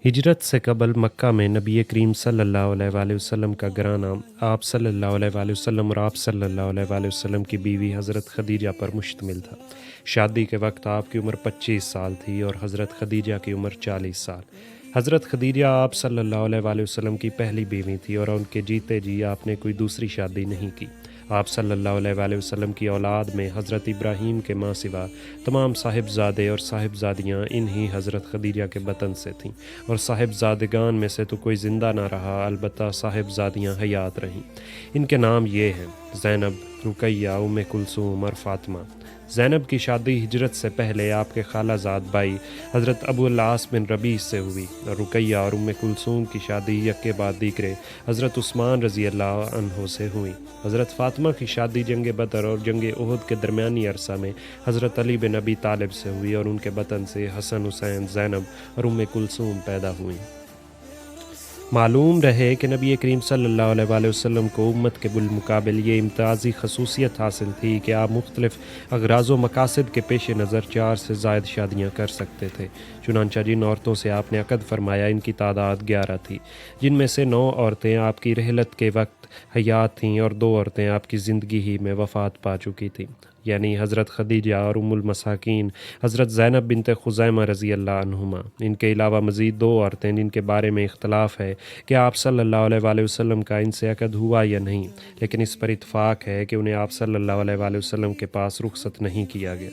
ہجرت سے قبل مکہ میں نبی کریم صلی اللہ علیہ وسلم کا گھرانہ آپ صلی اللہ علیہ وسلم اور آپ صلی اللہ علیہ وسلم کی بیوی حضرت خدیجہ پر مشتمل تھا۔ شادی کے وقت آپ کی عمر 25 سال تھی اور حضرت خدیجہ کی عمر 40 سال۔ حضرت خدیجہ آپ صلی اللہ علیہ وسلم کی پہلی بیوی تھی اور ان کے جیتے جی آپ نے کوئی دوسری شادی نہیں کی۔ آپ صلی اللہ علیہ وسلم کی اولاد میں حضرت ابراہیم کے ماں سوا تمام صاحبزادے اور صاحبزادیاں انہی حضرت خدیجہ کے بطن سے تھیں، اور صاحبزادگان میں سے تو کوئی زندہ نہ رہا، البتہ صاحبزادیاں حیات رہیں۔ ان کے نام یہ ہیں: زینب، رقیہ، ام کلثوم اور فاطمہ۔ زینب کی شادی ہجرت سے پہلے آپ کے خالہ زاد بھائی حضرت ابو العاص بن ربیع سے ہوئی، اور رقیہ اور ام کلثوم کی شادی یک کے بعد دیگرے حضرت عثمان رضی اللہ عنہ سے ہوئی۔ حضرت فاطمہ کی شادی جنگ بدر اور جنگ احد کے درمیانی عرصہ میں حضرت علی بن ابی طالب سے ہوئی، اور ان کے بطن سے حسن، حسین، زینب اور ام کلثوم پیدا ہوئیں۔ معلوم رہے کہ نبی کریم صلی اللہ علیہ وسلم کو امت کے بالمقابل یہ امتیازی خصوصیت حاصل تھی کہ آپ مختلف اغراض و مقاصد کے پیش نظر 4 سے زائد شادیاں کر سکتے تھے۔ چنانچہ جن عورتوں سے آپ نے عقد فرمایا ان کی تعداد 11 تھی، جن میں سے 9 عورتیں آپ کی رحلت کے وقت حیات تھیں اور 2 عورتیں آپ کی زندگی ہی میں وفات پا چکی تھیں، یعنی حضرت خدیجہ اور ام المساکین حضرت زینب بنت خزیمہ رضی اللہ عنہما۔ ان کے علاوہ مزید 2 عورتیں جن کے بارے میں اختلاف ہے کہ آپ صلی اللہ علیہ وسلم کا ان سے عقد ہوا یا نہیں، لیکن اس پر اتفاق ہے کہ انہیں آپ صلی اللہ علیہ وسلم کے پاس رخصت نہیں کیا گیا۔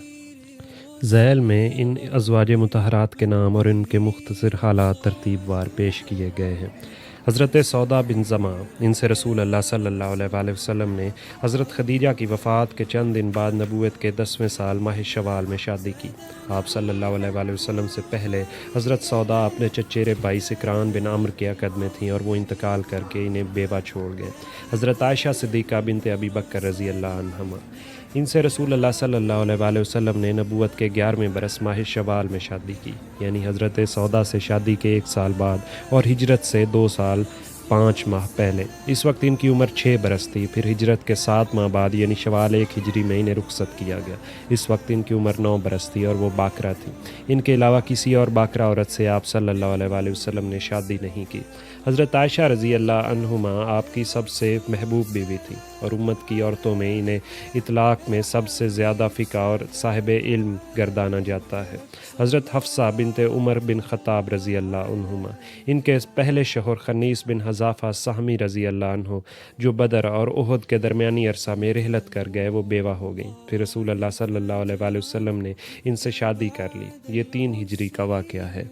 ذیل میں ان ازواج مطہرات کے نام اور ان کے مختصر حالات ترتیب وار پیش کیے گئے ہیں۔ حضرت سودا بن زمع، ان سے رسول اللہ صلی اللہ علیہ وسلم نے حضرت خدیجہ کی وفات کے چند دن بعد نبوت کے 10ویں سال ماہ شوال میں شادی کی۔ آپ صلی اللہ علیہ وسلم سے پہلے حضرت سودا اپنے چچیرے بھائی سکران بن عمرو کے عقد میں تھیں، اور وہ انتقال کر کے انہیں بیوہ چھوڑ گئے۔ حضرت عائشہ صدیقہ بنت ابی بکر رضی اللہ عنہما، ان سے رسول اللہ صلی اللہ علیہ وسلم نے نبوت کے 11ویں برس ماہ شوال میں شادی کی، یعنی حضرت سودا سے شادی کے 1 سال بعد اور ہجرت سے 2 سال 5 ماہ پہلے۔ اس وقت ان کی عمر 6 برس تھی۔ پھر ہجرت کے 7 ماہ بعد یعنی شوال 1 ہجری میں انہیں رخصت کیا گیا۔ اس وقت ان کی عمر 9 برس تھی اور وہ باکرہ تھی۔ ان کے علاوہ کسی اور باکرہ عورت سے آپ صلی اللہ علیہ وسلم نے شادی نہیں کی۔ حضرت عائشہ رضی اللہ عنہما آپ کی سب سے محبوب بیوی تھی، اور امت کی عورتوں میں انہیں اطلاق میں سب سے زیادہ فقہ اور صاحب علم گردانا جاتا ہے۔ حضرت حفصہ بنت عمر بن خطاب رضی اللہ عنہما، ان کے پہلے شوہر خنیس بن حذافہ سہمی رضی اللہ عنہ، جو بدر اور احد کے درمیانی عرصہ میں رحلت کر گئے، وہ بیوہ ہو گئیں۔ پھر رسول اللہ صلی اللہ علیہ وسلم نے ان سے شادی کر لی۔ یہ 3 ہجری کا واقعہ ہے۔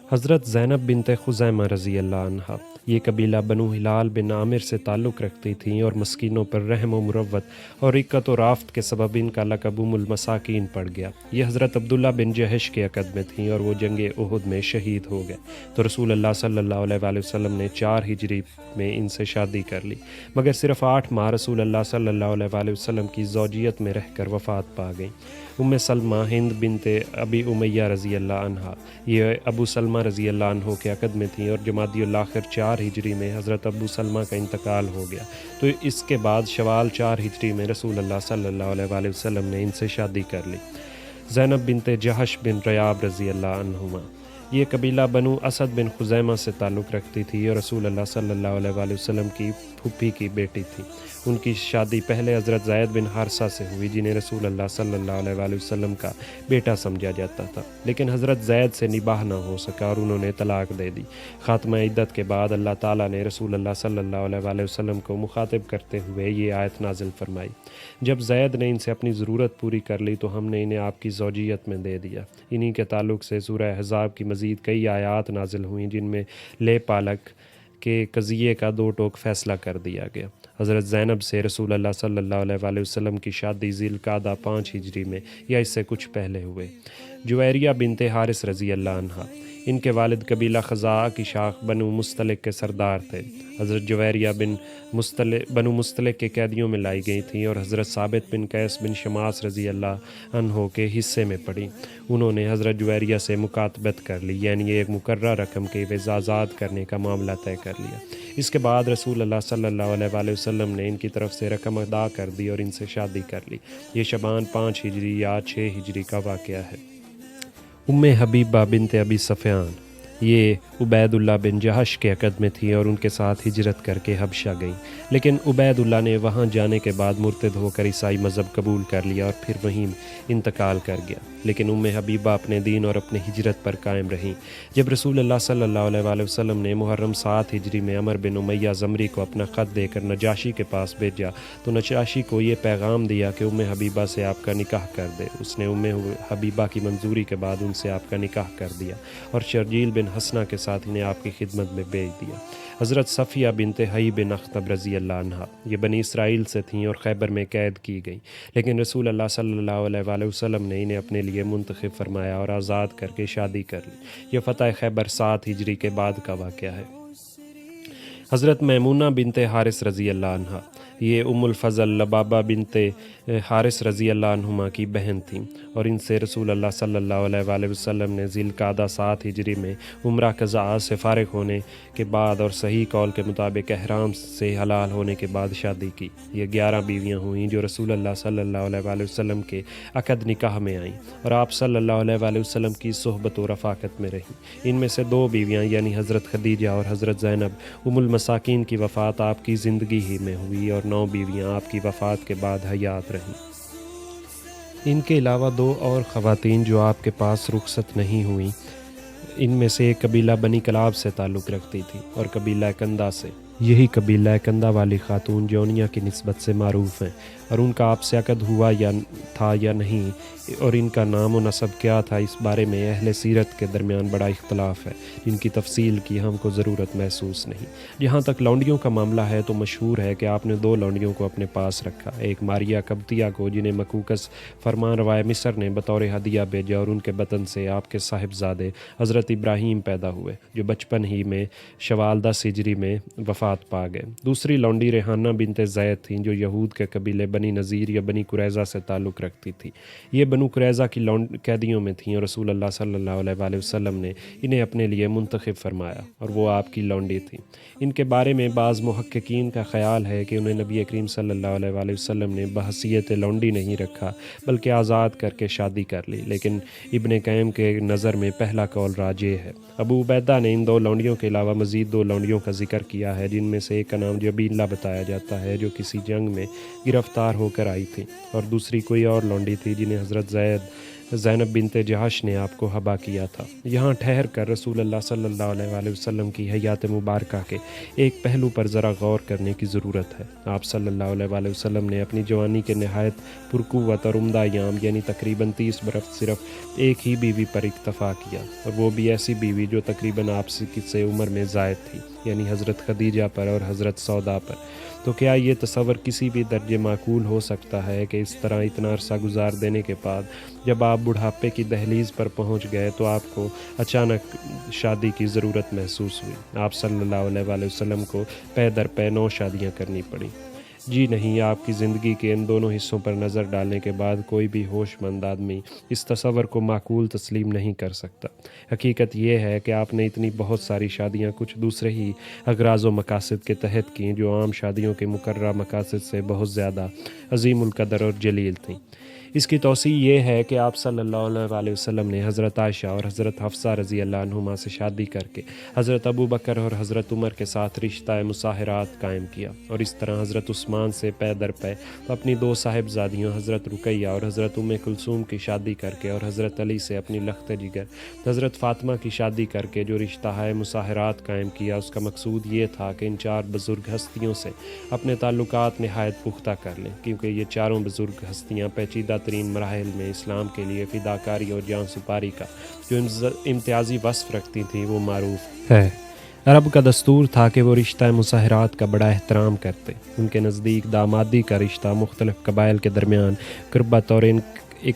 حضرت زینب بنت خزیمہ رضی اللہ عنہا، یہ قبیلہ بنو ہلال بن عامر سے تعلق رکھتی تھیں، اور مسکینوں پر رحم و مروت اور رقت و رافت کے سبب ان کا لقب ام المساکین پڑ گیا۔ یہ حضرت عبداللہ بن جہش کے عقد میں تھیں، اور وہ جنگ احد میں شہید ہو گئے، تو رسول اللہ صلی اللہ علیہ وسلم نے 4 ہجری میں ان سے شادی کر لی، مگر صرف 8 ماہ رسول اللہ صلی اللہ علیہ وسلم کی زوجیت میں رہ کر وفات پا گئیں۔ ام سلمہ ہند بنت ابی امیہ رضی اللہ عنہا، یہ ابو سلمہ رضی اللہ عنہ کے عقد میں تھیں، اور جمادی الاخر 4 ہجری میں حضرت ابو سلمہ کا انتقال ہو گیا، تو اس کے بعد شوال 4 ہجری میں رسول اللہ صلی اللہ علیہ وسلم نے ان سے شادی کر لی۔ زینب بنت جہش بن ریاب رضی اللہ عنہما، یہ قبیلہ بنو اسد بن خزیمہ سے تعلق رکھتی تھی، اور رسول اللہ صلی اللہ علیہ وسلم کی پھوپھی کی بیٹی تھی۔ ان کی شادی پہلے حضرت زید بن حارثہ سے ہوئی، جنہیں رسول اللہ صلی اللہ علیہ وسلم کا بیٹا سمجھا جاتا تھا، لیکن حضرت زید سے نباہ نہ ہو سکا اور انہوں نے طلاق دے دی۔ خاتمہ عدت کے بعد اللہ تعالیٰ نے رسول اللہ صلی اللہ علیہ وسلم کو مخاطب کرتے ہوئے یہ آیت نازل فرمائی: جب زید نے ان سے اپنی ضرورت پوری کر لی تو ہم نے انہیں آپ کی زوجیت میں دے دیا۔ انہی کے تعلق سے سورہ احزاب کی مزید کئی آیات نازل ہوئیں، جن میں لے پالک کے قضیے کا 2 ٹوک فیصلہ کر دیا گیا۔ حضرت زینب سے رسول اللہ صلی اللہ علیہ وسلم کی شادی ذی القعدہ 5 ہجری میں یا اس سے کچھ پہلے ہوئے۔ جویریہ بنت حارث رضی اللہ عنہا، ان کے والد قبیلہ خزاعہ کی شاخ بنو مستلق کے سردار تھے۔ حضرت جویریہ بنو مستلق کے قیدیوں میں لائی گئی تھیں، اور حضرت ثابت بن قیس بن شماس رضی اللہ عنہ کے حصے میں پڑی۔ انہوں نے حضرت جویریہ سے مکاتبت کر لی، یعنی ایک مقررہ رقم کے عوض آزاد کرنے کا معاملہ طے کر لیا۔ اس کے بعد رسول اللہ صلی اللہ علیہ وسلم نے ان کی طرف سے رقم ادا کر دی اور ان سے شادی کر لی۔ یہ شعبان 5 ہجری یا 6 ہجری کا واقعہ ہے۔ ام حبیبہ بنت ابی سفیان، یہ عبید اللہ بن جہش کے عقد میں تھیں اور ان کے ساتھ ہجرت کر کے حبشہ گئیں، لیکن عبید اللہ نے وہاں جانے کے بعد مرتد ہو کر عیسائی مذہب قبول کر لیا اور پھر وہیں انتقال کر گیا، لیکن حبیبہ اپنے دین اور اپنے ہجرت پر قائم رہیں۔ جب رسول اللہ صلی اللہ علیہ وآلہ وسلم نے محرم 7 ہجری میں عمر بن امیہ زمری کو اپنا خط دے کر نجاشی کے پاس بھیجا تو نجاشی کو یہ پیغام دیا کہ حبیبہ سے آپ کا نکاح کر دے۔ اس نے حبیبہ کی منظوری کے بعد ان سے آپ کا نکاح کر دیا اور شرجیل بن حسنہ کے ساتھ انہیں آپ کی خدمت میں بھیج دیا۔ حضرت صفیہ بنت حیی بن اخطب رضی اللہ عنہ یہ بنی اسرائیل سے تھیں اور خیبر میں قید کی گئیں، لیکن رسول اللہ صلی اللہ علیہ وآلہ وسلم نے انہیں اپنے لیے منتخب فرمایا اور آزاد کر کے شادی کر لی۔ یہ فتح خیبر 7 ہجری کے بعد کا واقعہ ہے۔ حضرت میمونہ بنت حارث رضی اللہ عنہ یہ الفضل لبابہ بنت حارث رضی اللہ عنہما کی بہن تھیں اور ان سے رسول اللہ صلی اللہ علیہ وآلہ وسلم نے ذی القعدہ 7 ہجری میں عمرہ قضاء سے فارغ ہونے کے بعد اور صحیح قول کے مطابق احرام سے حلال ہونے کے بعد شادی کی۔ یہ 11 بیویاں ہوئیں جو رسول اللہ صلی اللہ علیہ وآلہ وسلم کے عقد نکاح میں آئیں اور آپ صلی اللہ علیہ وآلہ وسلم کی صحبت و رفاقت میں رہیں۔ ان میں سے 2 بیویاں یعنی حضرت خدیجہ اور حضرت زینب المساکین کی وفات آپ کی زندگی ہی میں ہوئی اور 9 بیویاں آپ کی وفات کے بعد حیات رہیں۔ ان کے علاوہ 2 اور خواتین جو آپ کے پاس رخصت نہیں ہوئیں، ان میں سے ایک قبیلہ بنی کلاب سے تعلق رکھتی تھی اور قبیلہ کندہ سے۔ یہی قبیلہ کندہ والی خاتون جونیہ کی نسبت سے معروف ہیں اور ان کا آپ سے عقد ہوا یا نہیں اور ان کا نام و نسب کیا تھا، اس بارے میں اہل سیرت کے درمیان بڑا اختلاف ہے، جن کی تفصیل کی ہم کو ضرورت محسوس نہیں۔ جہاں تک لونڈیوں کا معاملہ ہے تو مشہور ہے کہ آپ نے 2 لونڈیوں کو اپنے پاس رکھا، ایک ماریہ قبطیہ کو جنہیں مقوقس فرمان روائے مصر نے بطور ہدیہ بھیجا اور ان کے بطن سے آپ کے صاحبزادے حضرت ابراہیم پیدا ہوئے جو بچپن ہی میں شوال 10 ہجری میں وفات پا گئے۔ دوسری لونڈی ریحانہ بنت زید تھیں جو یہود کے قبیلے بنی نذیر یا بنی قریظہ سے تعلق رکھتی تھی۔ یہ بنو قریظہ کی قیدیوں میں تھیں اور رسول اللہ صلی اللہ علیہ وآلہ وسلم نے انہیں اپنے لیے منتخب فرمایا اور وہ آپ کی لونڈی تھیں۔ ان کے بارے میں بعض محققین کا خیال ہے کہ انہیں نبی کریم صلی اللہ علیہ وآلہ وسلم نے بحیثیت لونڈی نہیں رکھا بلکہ آزاد کر کے شادی کر لی، لیکن ابن قیم کے نظر میں پہلا قول راجح ہے۔ ابو عبیدہ نے ان 2 لونڈیوں کے علاوہ مزید 2 لونڈیوں کا ذکر کیا ہے، جن میں سے ایک کا نام جبیلہ بتایا جاتا ہے جو کسی جنگ میں گرفتار ہو کر آئی تھی اور دوسری کوئی اور لونڈی تھی جنہیں حضرت زینب بنت جہش نے آپ کو حبا کیا تھا۔ یہاں ٹھہر کر رسول اللہ صلی اللہ علیہ وآلہ وسلم کی حیات مبارکہ کے ایک پہلو پر ذرا غور کرنے کی ضرورت ہے۔ آپ صلی اللہ علیہ وآلہ وسلم نے اپنی جوانی کے نہایت پرقوت اور عمدہ ایام یعنی تقریباً 30 برس صرف ایک ہی بیوی پر اکتفا کیا، اور وہ بھی ایسی بیوی جو تقریباً آپ سے عمر میں زائد تھی، یعنی حضرت خدیجہ پر اور حضرت سودا پر۔ تو کیا یہ تصور کسی بھی درجے معقول ہو سکتا ہے کہ اس طرح اتنا عرصہ گزار دینے کے بعد جب آپ بڑھاپے کی دہلیز پر پہنچ گئے تو آپ کو اچانک شادی کی ضرورت محسوس ہوئی؟ آپ صلی اللہ علیہ وآلہ وسلم کو پے در پے 9 شادیاں کرنی پڑیں؟ جی نہیں، آپ کی زندگی کے ان دونوں حصوں پر نظر ڈالنے کے بعد کوئی بھی ہوش مند آدمی اس تصور کو معقول تسلیم نہیں کر سکتا۔ حقیقت یہ ہے کہ آپ نے اتنی بہت ساری شادیاں کچھ دوسرے ہی اغراض و مقاصد کے تحت کیں جو عام شادیوں کے مقررہ مقاصد سے بہت زیادہ عظیم القدر اور جلیل تھیں۔ اس کی توسیع یہ ہے کہ آپ صلی اللہ علیہ وآلہ وسلم نے حضرت عائشہ اور حضرت حفصہ رضی اللہ عنہما سے شادی کر کے حضرت ابو بکر اور حضرت عمر کے ساتھ رشتہ مصاہرات قائم کیا، اور اس طرح حضرت عثمان سے پے در پے اپنی 2 صاحبزادیوں حضرت رقیہ اور حضرت ام کلثوم کی شادی کر کے اور حضرت علی سے اپنی لخت جگر حضرت فاطمہ کی شادی کر کے جو رشتہ مصاہرات قائم کیا، اس کا مقصود یہ تھا کہ ان 4 بزرگ ہستیوں سے اپنے تعلقات نہایت پختہ کر لیں، کیونکہ یہ چاروں بزرگ ہستیاں پیچیدہ ترین مراحل میں اسلام کے لیے فداکاری اور جان سپاری کا جو امتیازی وصف رکھتی تھیں وہ معروف ہے۔ عرب کا دستور تھا کہ وہ رشتہ مصاہرات کا بڑا احترام کرتے۔ ان کے نزدیک دامادی کا رشتہ مختلف قبائل کے درمیان قربت اور ان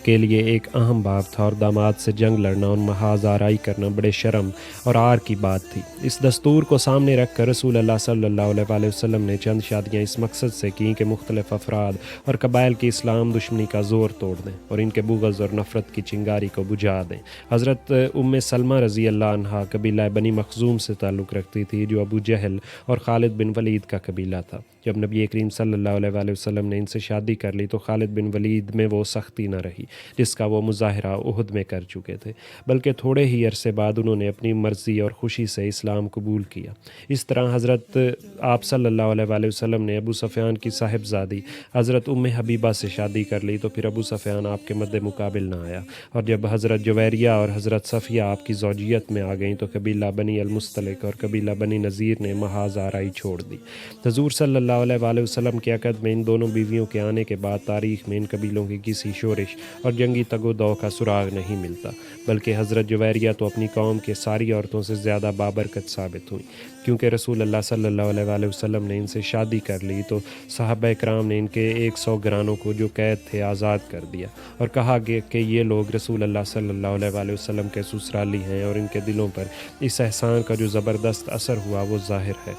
کے لیے ایک اہم باب تھا، اور داماد سے جنگ لڑنا اور محاذ آرائی کرنا بڑے شرم اور عار کی بات تھی۔ اس دستور کو سامنے رکھ کر رسول اللہ صلی اللہ علیہ وآلہ وسلم نے چند شادیاں اس مقصد سے کیں کہ مختلف افراد اور قبائل کی اسلام دشمنی کا زور توڑ دیں اور ان کے بغض اور نفرت کی چنگاری کو بجھا دیں۔ حضرت ام سلمہ رضی اللہ عنہا قبیلہ بنی مخزوم سے تعلق رکھتی تھی جو ابو جہل اور خالد بن ولید کا قبیلہ تھا۔ جب نبی کریم صلی اللہ علیہ وآلہ وسلم نے ان سے شادی کر لی تو خالد بن ولید میں وہ سختی نہ رہی۔ رہی جس کا وہ مظاہرہ احد میں کر چکے تھے، بلکہ تھوڑے ہی عرصے بعد انہوں نے اپنی مرضی اور خوشی سے اسلام قبول کیا۔ اس طرح حضرت آپ صلی اللہ علیہ وآلہ وسلم نے ابو سفیان کی صاحبزادی حضرت ام حبیبہ سے شادی کر لی تو پھر ابو سفیان آپ کے مد مقابل نہ آیا، اور جب حضرت جویریہ اور حضرت صفیہ آپ کی زوجیت میں آ گئیں تو قبیلہ بنی المستلق اور قبیلہ بنی نذیر نے محاذ آرائی چھوڑ دی۔ حضور صلی اللہ علیہ وآلہ وسلم کے عقد میں ان دونوں بیویوں کے آنے کے بعد تاریخ میں ان قبیلوں کی کسی شورش اور جنگی تگ و دو کا سراغ نہیں ملتا، بلکہ حضرت جویریہ تو اپنی قوم کے ساری عورتوں سے زیادہ بابرکت ثابت ہوئیں، کیونکہ رسول اللہ صلی اللہ علیہ وآلہ وسلم نے ان سے شادی کر لی تو صحابہ کرام نے ان کے 100 گرانوں کو جو قید تھے آزاد کر دیا، اور کہا کہ یہ لوگ رسول اللہ صلی اللہ علیہ وآلہ وسلم کے سسرالی ہیں، اور ان کے دلوں پر اس احسان کا جو زبردست اثر ہوا وہ ظاہر ہے۔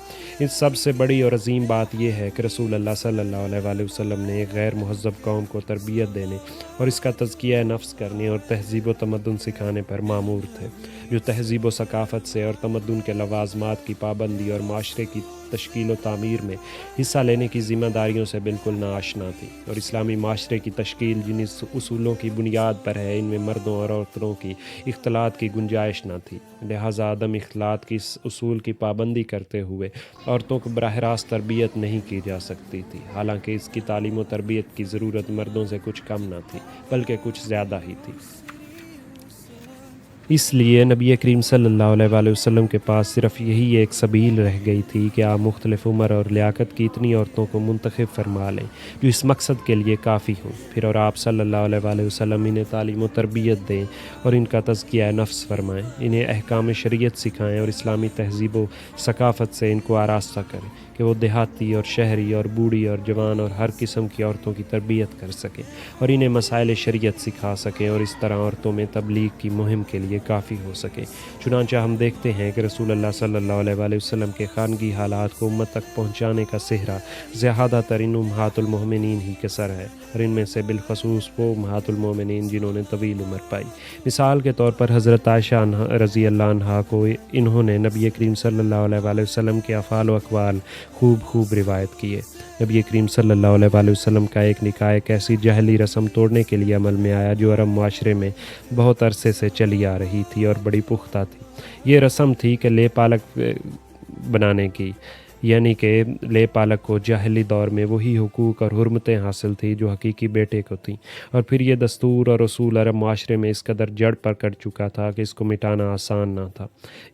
اس سب سے بڑی اور عظیم بات یہ ہے کہ رسول اللہ صلی اللہ علیہ وآلہ وسلم نے ایک غیر مہذب قوم کو تربیت دینے اور اس کا تزکیہ نفس کرنے اور تہذیب و تمدن سکھانے پر مامور تھے، جو تہذیب و ثقافت سے اور تمدن کے لوازمات کی پابندی اور معاشرے کی تشکیل و تعمیر میں حصہ لینے کی ذمہ داریوں سے بالکل ناآشنا تھی، اور اسلامی معاشرے کی تشکیل جن اصولوں کی بنیاد پر ہے ان میں مردوں اور عورتوں کی اختلاط کی گنجائش نہ تھی، لہٰذا عدم اختلاط کی اس اصول کی پابندی کرتے ہوئے عورتوں کو براہ راست تربیت نہیں کی جا سکتی تھی، حالانکہ اس کی تعلیم و تربیت کی ضرورت مردوں سے کچھ کم نہ تھی بلکہ کچھ زیادہ ہی تھی۔ اس لیے نبی کریم صلی اللہ علیہ وآلہ وسلم کے پاس صرف یہی ایک سبیل رہ گئی تھی کہ آپ مختلف عمر اور لیاقت کی اتنی عورتوں کو منتخب فرما لیں جو اس مقصد کے لیے کافی ہوں، پھر اور آپ صلی اللہ علیہ وآلہ وسلم انہیں تعلیم و تربیت دیں اور ان کا تزکیہ نفس فرمائیں، انہیں احکام شریعت سکھائیں اور اسلامی تہذیب و ثقافت سے ان کو آراستہ کریں کہ وہ دیہاتی اور شہری اور بوڑھی اور جوان اور ہر قسم کی عورتوں کی تربیت کر سکیں اور انہیں مسائل شریعت سکھا سکیں اور اس طرح عورتوں میں تبلیغ کی مہم کے لیے کافی ہو سکیں۔ چنانچہ ہم دیکھتے ہیں کہ رسول اللہ صلی اللہ علیہ وآلہ وسلم کے خانگی حالات کو امت تک پہنچانے کا صحرا زیادہ تر ان امہات المومنین ہی کے سر ہے، اور ان میں سے بالخصوص وہ امہات المومنین جنہوں نے طویل عمر پائی۔ مثال کے طور پر حضرت عائشہ رضی اللہ عنہا کو انہوں نے نبی کریم صلی اللہ علیہ وآلہ وسلم کے افعال و اقوال خوب روایت کیے۔ نبی کریم صلی اللہ علیہ وآلہ وسلم کا ایک نکاح ایک ایسی جاہلی رسم توڑنے کے لیے عمل میں آیا جو عرب معاشرے میں بہت عرصے سے چلی آ رہی تھی اور بڑی پختہ تھی۔ یہ رسم تھی کہ لے پالک بنانے کی، یعنی کہ لے پالک کو جاہلی دور میں وہی حقوق اور حرمتیں حاصل تھی جو حقیقی بیٹے کو تھیں، اور پھر یہ دستور اور اصول عرب معاشرے میں اس قدر جڑ پکڑ چکا تھا کہ اس کو مٹانا آسان نہ تھا۔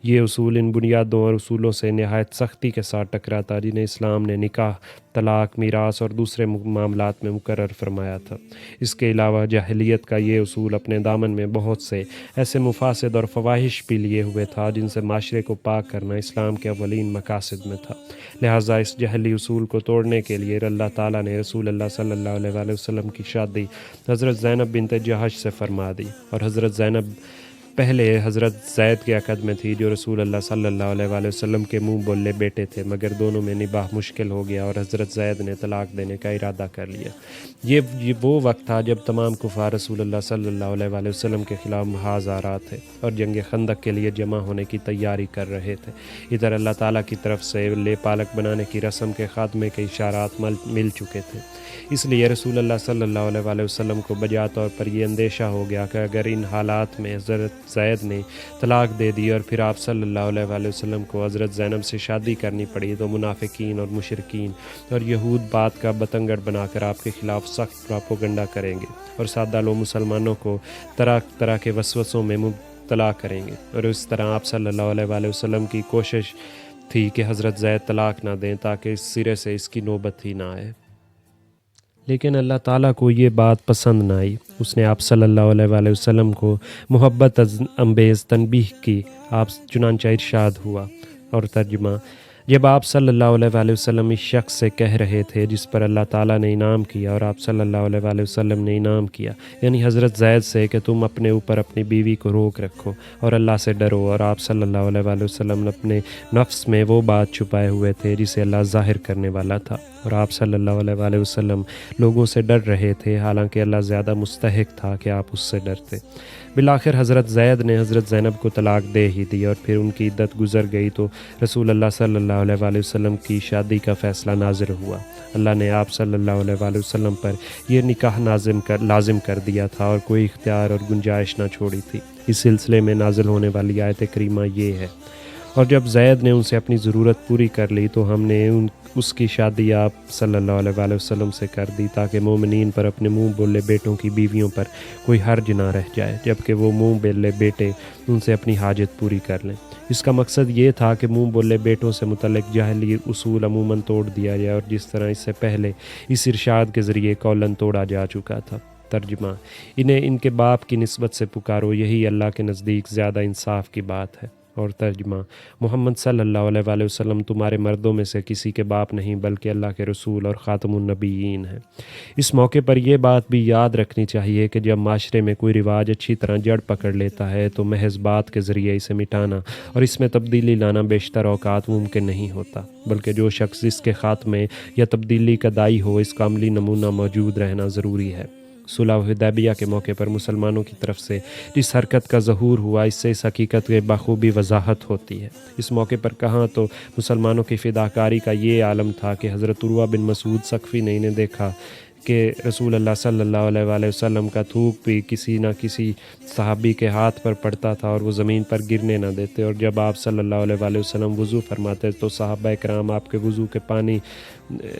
یہ اصول ان بنیادوں اور اصولوں سے نہایت سختی کے ساتھ ٹکراتا جنہیں اسلام نے نکاح، طلاق، میراث اور دوسرے معاملات میں مقرر فرمایا تھا۔ اس کے علاوہ جاہلیت کا یہ اصول اپنے دامن میں بہت سے ایسے مفاسد اور فواحش بھی لیے ہوئے تھا جن سے معاشرے کو پاک کرنا اسلام کے اولین مقاصد میں تھا۔ لہٰذا اس جہلی اصول کو توڑنے کے لیے اللہ تعالیٰ نے رسول اللہ صلی اللہ علیہ وآلہ وسلم کی شادی حضرت زینب بنت جہش سے فرما دی، اور حضرت زینب پہلے حضرت زید کے عقد میں تھی جو رسول اللہ صلی اللہ علیہ وآلہ وسلم کے منہ بولے بیٹے تھے، مگر دونوں میں نباہ مشکل ہو گیا اور حضرت زید نے طلاق دینے کا ارادہ کر لیا۔ یہ وہ وقت تھا جب تمام کفار رسول اللہ صلی اللہ علیہ وآلہ وسلم کے خلاف محاذ آ رہا تھے اور جنگ خندق کے لیے جمع ہونے کی تیاری کر رہے تھے۔ ادھر اللہ تعالیٰ کی طرف سے لے پالک بنانے کی رسم کے خاتمے کے اشارات مل چکے تھے، اس لیے رسول اللہ صلی اللہ علیہ وآلہ وسلم کو بجا طور پر یہ اندیشہ ہو گیا کہ اگر ان حالات میں حضرت زید نے طلاق دے دی اور پھر آپ صلی اللہ علیہ وآلہ وسلم کو حضرت زینب سے شادی کرنی پڑی تو منافقین اور مشرکین اور یہود بات کا بتنگڑ بنا کر آپ کے خلاف سخت پراپوگنڈا کریں گے اور سادہ لو مسلمانوں کو طرح طرح کے وسوسوں میں مبتلا کریں گے، اور اس طرح آپ صلی اللہ علیہ وآلہ وسلم کی کوشش تھی کہ حضرت زید طلاق نہ دیں تاکہ اس سرے سے اس کی نوبت ہی نہ آئے۔ لیکن اللہ تعالیٰ کو یہ بات پسند نہ آئی، اس نے آپ صلی اللہ علیہ وآلہ وسلم کو محبت انگیز تنبیہ کی۔ آپ چنانچہ ارشاد ہوا، اور ترجمہ: جب آپ صلی اللہ علیہ وآلہ وسلم اس شخص سے کہہ رہے تھے جس پر اللہ تعالیٰ نے انعام کیا اور آپ صلی اللہ علیہ وآلہ وسلم نے انعام کیا، یعنی حضرت زید سے، کہ تم اپنے اوپر اپنی بیوی کو روک رکھو اور اللہ سے ڈرو، اور آپ صلی اللہ علیہ وآلہ وسلم نے اپنے نفس میں وہ بات چھپائے ہوئے تھے جسے اللہ ظاہر کرنے والا تھا، اور آپ صلی اللہ علیہ وآلہ وسلم لوگوں سے ڈر رہے تھے، حالانکہ اللہ زیادہ مستحق تھا کہ آپ اس سے ڈرتے۔ بالآخر حضرت زید نے حضرت زینب کو طلاق دے ہی دی، اور پھر ان کی عدت گزر گئی تو رسول اللہ صلی اللہ علیہ وآلہ وسلم کی شادی کا فیصلہ نازل ہوا۔ اللہ نے آپ صلی اللہ علیہ وآلہ وسلم پر یہ نکاح لازم کر دیا تھا اور کوئی اختیار اور گنجائش نہ چھوڑی تھی۔ اس سلسلے میں نازل ہونے والی آیت کریمہ یہ ہے: اور جب زید نے ان سے اپنی ضرورت پوری کر لی تو ہم نے اس کی شادی آپ صلی اللہ علیہ وآلہ وسلم سے کر دی، تاکہ مومنین پر اپنے منہ بولے بیٹوں کی بیویوں پر کوئی حرج نہ رہ جائے، جبکہ وہ منہ بولے بیٹے ان سے اپنی حاجت پوری کر لیں۔ اس کا مقصد یہ تھا کہ منہ بولے بیٹوں سے متعلق جاہلی اصول عموماً توڑ دیا جائے، اور جس طرح اس سے پہلے اس ارشاد کے ذریعے قولاً توڑا جا چکا تھا۔ ترجمہ: انہیں ان کے باپ کی نسبت سے پکارو، یہی اللہ کے نزدیک زیادہ انصاف کی بات ہے۔ اور ترجمہ: محمد صلی اللہ علیہ وآلہ وسلم تمہارے مردوں میں سے کسی کے باپ نہیں، بلکہ اللہ کے رسول اور خاتم النبیین ہیں۔ اس موقع پر یہ بات بھی یاد رکھنی چاہیے کہ جب معاشرے میں کوئی رواج اچھی طرح جڑ پکڑ لیتا ہے تو محض بات کے ذریعے اسے مٹانا اور اس میں تبدیلی لانا بیشتر اوقات ممکن نہیں ہوتا، بلکہ جو شخص اس کے خاتمے یا تبدیلی کا داعی ہو، اس کا عملی نمونہ موجود رہنا ضروری ہے۔ صلح حدیبیہ کے موقع پر مسلمانوں کی طرف سے جس حرکت کا ظہور ہوا، اس سے اس حقیقت کے بخوبی وضاحت ہوتی ہے۔ اس موقع پر کہاں تو مسلمانوں کی فداکاری کا یہ عالم تھا کہ حضرت عروہ بن مسعود ثقفی نے انہیں دیکھا کہ رسول اللہ صلی اللہ علیہ وآلہ وسلم کا تھوک بھی کسی نہ کسی صحابی کے ہاتھ پر پڑتا تھا اور وہ زمین پر گرنے نہ دیتے، اور جب آپ صلی اللہ علیہ وآلہ وسلم وضو فرماتے تو صحابہ کرام آپ کے وضو کے پانی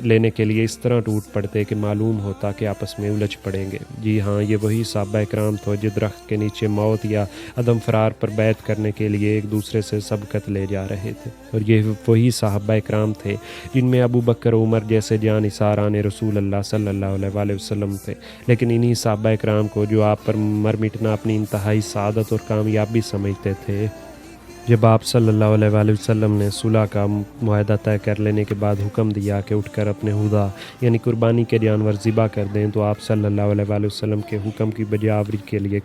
لینے کے لیے اس طرح ٹوٹ پڑتے کہ معلوم ہوتا کہ آپس میں الجھ پڑیں گے۔ جی ہاں، یہ وہی صحابہ کرام تھے جو درخت کے نیچے موت یا عدم فرار پر بیعت کرنے کے لیے ایک دوسرے سے سبقت لے جا رہے تھے، اور یہ وہی صحابہ کرام تھے جن میں ابو بکر و عمر جیسے جان نثاران رسول اللہ صلی اللہ علیہ وآلہ وسلم تھے، لیکن انہی صحابہ کرام کو جو آپ پر مر مٹنا اپنی انتہائی سعادت اور کامیابی سمجھتے تھے، جب آپ صلی اللہ علیہ وآلہ وسلم نے صلح کا معاہدہ طے کر لینے کے بعد حکم دیا کہ اٹھ کر اپنے ہدا یعنی قربانی کے جانور ذبح کر دیں، تو آپ صلی اللہ علیہ وآلہ وسلم کے حکم کی بجاوری کے لیے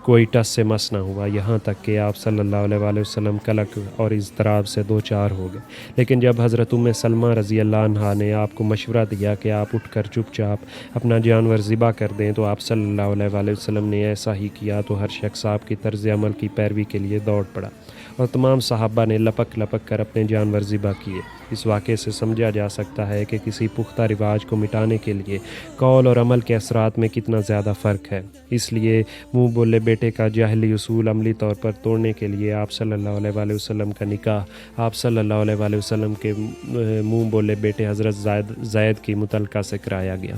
کوئی ٹس سے مس نہ ہوا، یہاں تک کہ آپ صلی اللہ علیہ وآلہ وسلم قلق اور اضطراب سے دو چار ہو گئے۔ لیکن جب حضرت ام سلمہ رضی اللہ عنہا نے آپ کو مشورہ دیا کہ آپ اٹھ کر چپ چاپ اپنا جانور ذبح کر دیں، تو آپ صلی اللہ علیہ وآلہ وسلم نے ایسا ہی کیا، تو ہر شخص آپ کی طرز عمل کی پیروی کے لیے دوڑ پڑا، اور تمام صحابہ نے لپک لپک کر اپنے جانور ذبح کیے۔ اس واقعے سے سمجھا جا سکتا ہے کہ کسی پختہ رواج کو مٹانے کے لیے قول اور عمل کے اثرات میں کتنا زیادہ فرق ہے۔ اس لیے منہ بولے بیٹے کا جاہلی اصول عملی طور پر توڑنے کے لیے آپ صلی اللہ علیہ وآلہ وسلم کا نکاح آپ صلی اللہ علیہ وآلہ وسلم کے منہ بولے بیٹے حضرت زید کی متعلقہ سے کرایا گیا۔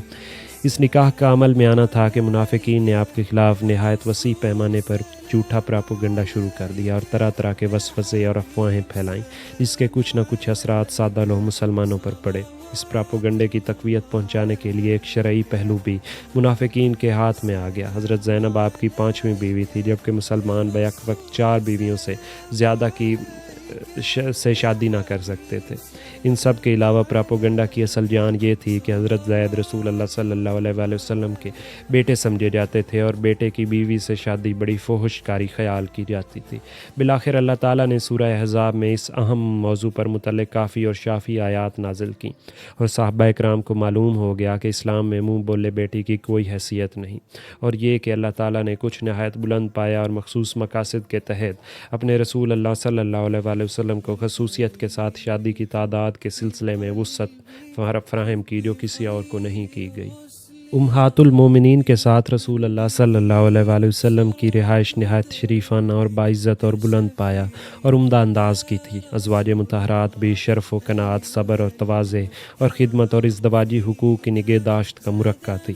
اس نکاح کا عمل میں آنا تھا کہ منافقین نے آپ کے خلاف نہایت وسیع پیمانے پر جھوٹا پراپوگنڈا شروع کر دیا اور طرح طرح کے وسوسے اور افواہیں پھیلائیں، جس کے کچھ نہ کچھ اثرات سادہ لوح مسلمانوں پر پڑے۔ اس پراپوگنڈے کی تقویت پہنچانے کے لیے ایک شرعی پہلو بھی منافقین کے ہاتھ میں آ گیا۔ حضرت زینب آپ کی 5ویں بیوی تھی، جبکہ مسلمان بیک وقت 4 بیویوں سے زیادہ کی سے شادی نہ کر سکتے تھے۔ ان سب کے علاوہ پراپوگنڈا کی اصل جان یہ تھی کہ حضرت زید رسول اللہ صلی اللہ علیہ وآلہ وسلم کے بیٹے سمجھے جاتے تھے، اور بیٹے کی بیوی سے شادی بڑی فحش کاری خیال کی جاتی تھی۔ بالآخر اللہ تعالیٰ نے سورہ احزاب میں اس اہم موضوع پر متعلق کافی اور شافی آیات نازل کی، اور صحابہ اکرام کو معلوم ہو گیا کہ اسلام میں منہ بولے بیٹی کی کوئی حیثیت نہیں، اور یہ کہ اللہ تعالیٰ نے کچھ نہایت بلند پایا اور مخصوص مقاصد کے تحت اپنے رسول اللہ صلی اللہ علیہ وآلہ وسلم کو خصوصیت کے ساتھ شادی کی تعداد کے سلسلے میں وسعت فراہم کی جو کسی اور کو نہیں کی گئی۔ امہات المومنین کے ساتھ رسول اللہ صلی اللہ علیہ وآلہ وسلم کی رہائش نہایت شریفانہ اور باعزت اور بلند پایا اور عمدہ انداز کی تھی۔ ازواج مطہرات بھی شرف و قناعت، صبر اور تواضع اور خدمت اور ازدواجی حقوق کی نگہداشت کا مرقع تھی۔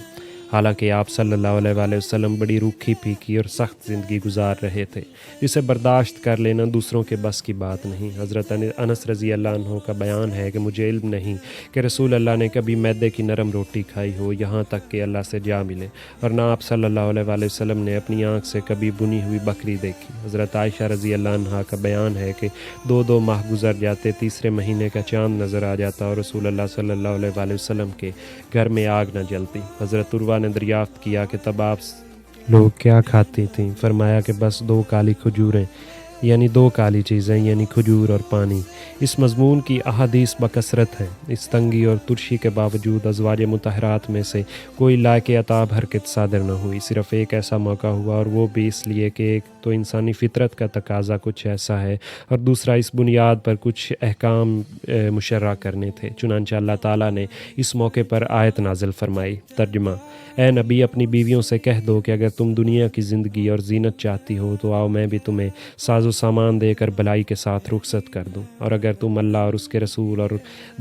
حالانکہ آپ صلی اللہ علیہ وآلہ وسلم بڑی روکھی پھیکی اور سخت زندگی گزار رہے تھے، جسے برداشت کر لینا دوسروں کے بس کی بات نہیں۔ حضرت انس رضی اللہ عنہ کا بیان ہے کہ مجھے علم نہیں کہ رسول اللہ نے کبھی میدے کی نرم روٹی کھائی ہو، یہاں تک کہ اللہ سے جا ملے، اور نہ آپ صلی اللہ علیہ وآلہ وسلم نے اپنی آنکھ سے کبھی بنی ہوئی بکری دیکھی۔ حضرت عائشہ رضی اللہ عنہا کا بیان ہے کہ 2 ماہ گزر جاتے، تیسرے مہینے کا چاند نظر آ جاتا اور رسول اللہ صلی اللہ علیہ وآلہ وسلم کے گھر میں آگ نہ جلتی۔ حضرت عروہ نے دریافت کیا کہ تب آپ لوگ کیا کھاتی تھیں؟ فرمایا کہ بس 2 کالی کھجوریں، یعنی 2 کالی چیزیں، یعنی کھجور اور پانی۔ اس مضمون کی احادیث بکثرت ہیں۔ اس تنگی اور ترشی کے باوجود ازواج مطہرات میں سے کوئی لائق عتاب حرکت صادر نہ ہوئی۔ صرف ایک ایسا موقع ہوا، اور وہ بھی اس لیے کہ ایک تو انسانی فطرت کا تقاضا کچھ ایسا ہے، اور دوسرا اس بنیاد پر کچھ احکام مشرع کرنے تھے۔ چنانچہ اللہ تعالیٰ نے اس موقع پر آیت نازل فرمائی۔ ترجمہ: اے نبی، اپنی بیویوں سے کہہ دو کہ اگر تم دنیا کی زندگی اور زینت چاہتی ہو تو آؤ، میں بھی تمہیں ساز و سامان دے کر بھلائی کے ساتھ رخصت کر دوں، اور اگر تم اللہ اور اس کے رسول اور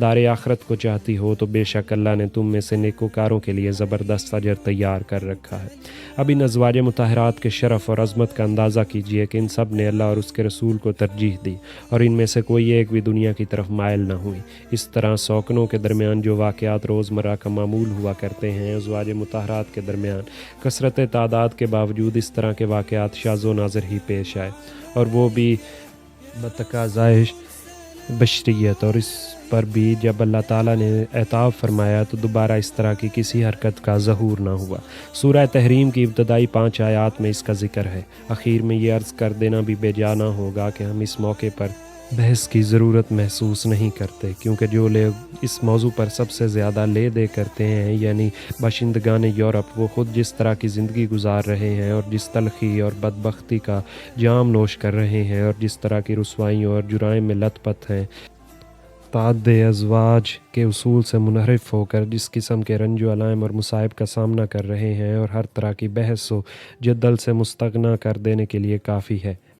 دار آخرت کو چاہتی ہو تو بے شک اللہ نے تم میں سے نیکوکاروں کے لیے زبردست اجر تیار کر رکھا ہے۔ اب ان ازواج مطہرات کے شرف اور عظمت کا اندازہ کیجئے کہ ان سب نے اللہ اور اس کے رسول کو ترجیح دی، اور ان میں سے کوئی ایک بھی دنیا کی طرف مائل نہ ہوئی۔ اس طرح سوکنوں کے درمیان جو واقعات روزمرہ کا معمول ہوا کرتے ہیں، ازواج مطہرات کے درمیان کثرت تعداد کے باوجود اس طرح کے واقعات شاذ و نادر ہی پیش آئے، اور وہ بھی بتقاضائے بشریت، اور اس پر بھی جب اللہ تعالیٰ نے عتاب فرمایا تو دوبارہ اس طرح کی کسی حرکت کا ظہور نہ ہوا۔ سورہ تحریم کی ابتدائی 5 آیات میں اس کا ذکر ہے۔ اخیر میں یہ عرض کر دینا بھی بے جا نہ ہوگا کہ ہم اس موقع پر بحث کی ضرورت محسوس نہیں کرتے، کیونکہ جو لوگ اس موضوع پر سب سے زیادہ لے دے کرتے ہیں، یعنی باشندگان یورپ، وہ خود جس طرح کی زندگی گزار رہے ہیں اور جس تلخی اور بدبختی کا جام نوش کر رہے ہیں اور جس طرح کی رسوائیوں اور جرائم میں لت پت ہیں، تعدد ازواج کے اصول سے منحرف ہو کر جس قسم کے رنج و علائم اور مصائب کا سامنا کر رہے ہیں، اور ہر طرح کی بحث و جدل سے مستغنی کر دینے کے لیے کافی ہے